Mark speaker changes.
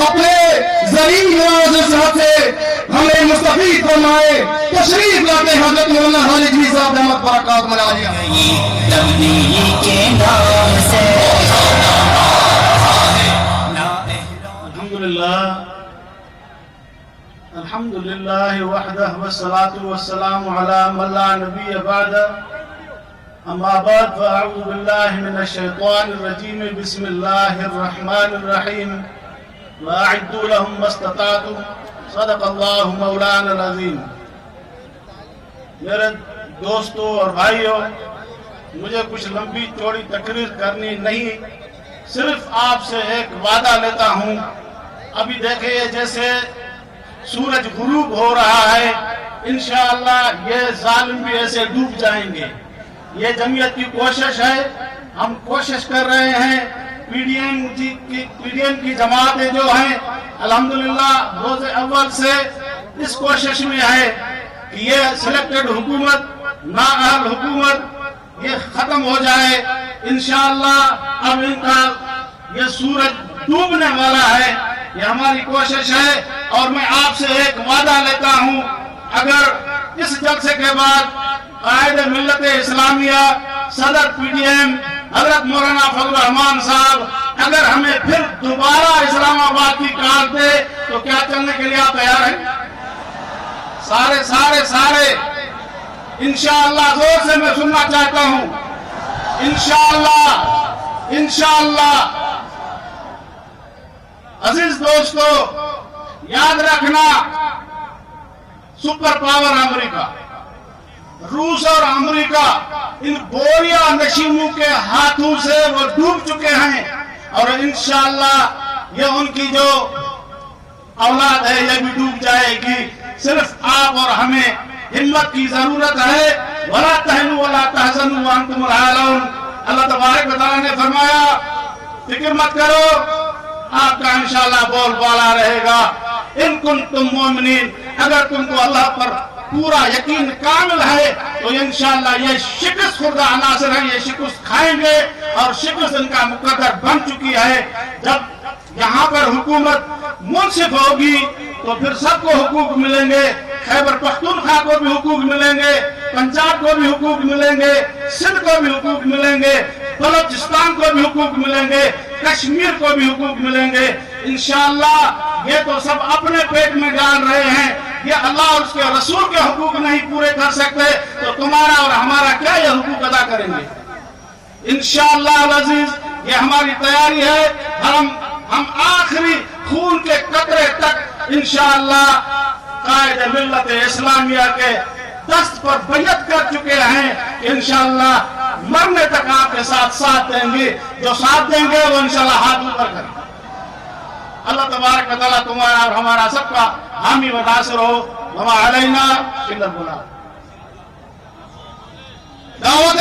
Speaker 1: اپنے ذریعہ نواز صاحب سے ہمیں مستفید فرمائے. تشریف لاتے حضرت مولانا خالد جی صاحب احمد برکات ملالیہ.
Speaker 2: تبلیغ کے نام سے
Speaker 3: الحمد للہ وحدہ والصلاة والسلام علی من لا نبی بعد. اما بعد فاعوذ باللہ من الشیطان الرجیم. بسم اللہ الرحمن الرحیم. واعدوا لهم ما استطعتم. صدق اللہ مولانا العظیم. میرے دوستوں اور بھائیوں، مجھے کچھ لمبی چوڑی تقریر کرنی نہیں، صرف آپ سے ایک وعدہ لیتا ہوں. ابھی دیکھیں جیسے سورج غروب ہو رہا ہے، انشاءاللہ یہ ظالم بھی ایسے ڈوب جائیں گے. یہ جمعیت کی کوشش ہے، ہم کوشش کر رہے ہیں. پی ڈی ایم کی جماعتیں جو ہیں الحمدللہ روز اول سے اس کوشش میں ہے کہ یہ سلیکٹڈ حکومت، نااہل حکومت یہ ختم ہو جائے. انشاءاللہ اب ان کا یہ سورج ڈوبنے والا ہے. یہ ہماری کوشش ہے اور میں آپ سے ایک وعدہ لیتا ہوں، اگر اس جلسے کے بعد قائد ملت اسلامیہ صدر پی ڈی ایم حضرت مولانا فضل الرحمان صاحب اگر ہمیں پھر دوبارہ اسلام آباد کی کار دے تو کیا چلنے کے لیے آپ تیار ہیں؟ سارے انشاءاللہ زور سے میں سننا چاہتا ہوں. انشاءاللہ عزیز دوستو، یاد رکھنا سپر پاور امریکہ، روس اور امریکہ ان بوریا نشیموں کے ہاتھوں سے وہ ڈوب چکے ہیں، اور انشاءاللہ یہ ان کی جو اولاد ہے یہ بھی ڈوب جائے گی. صرف آپ اور ہمیں ہمت کی ضرورت ہے. وَلَا تَهِنُوا وَلَا تَحْزَنُوا وَأَنْتُمُ الْأَعْلَوْنَ. اللہ تبارک و تعالیٰ نے فرمایا فکر مت کرو، آپ کا انشاءاللہ بول بالا رہے گا. ان کنتم مومنین، اگر تم کو اللہ پر پورا یقین کامل ہے تو انشاءاللہ یہ شکست خوردہ عناصر ہیں، یہ شکست کھائیں گے اور شکست ان کا مقدر بن چکی ہے. جب یہاں پر حکومت منصف ہوگی تو پھر سب کو حقوق ملیں گے. خیبر پختونخوا کو بھی حقوق ملیں گے، پنجاب کو بھی حقوق ملیں گے، سندھ کو بھی حقوق ملیں گے، بلوچستان کو بھی حقوق ملیں گے، کشمیر کو بھی حقوق ملیں گے. انشاءاللہ یہ تو سب اپنے پیٹ میں ڈال رہے ہیں، یہ اللہ اور اس کے رسول کے حقوق نہیں پورے کر سکتے تو تمہارا اور ہمارا کیا یہ حقوق ادا کریں گے؟ انشاءاللہ العزیز یہ ہماری تیاری ہے. ہم آخری خون کے قطرے تک انشاءاللہ قائد ملت اسلامیہ کے دست پر بیعت کر چکے ہیں کہ انشاءاللہ مرنے تک آپ کے ساتھ دیں گے. جو ساتھ دیں گے وہ انشاءاللہ ہاتھ اوپر کریں. اللہ تبارک و تعالیٰ تمہارا اور ہمارا سب کا حامی و ناصر ہو. وما علینا الا البلاغ.
Speaker 1: دعوت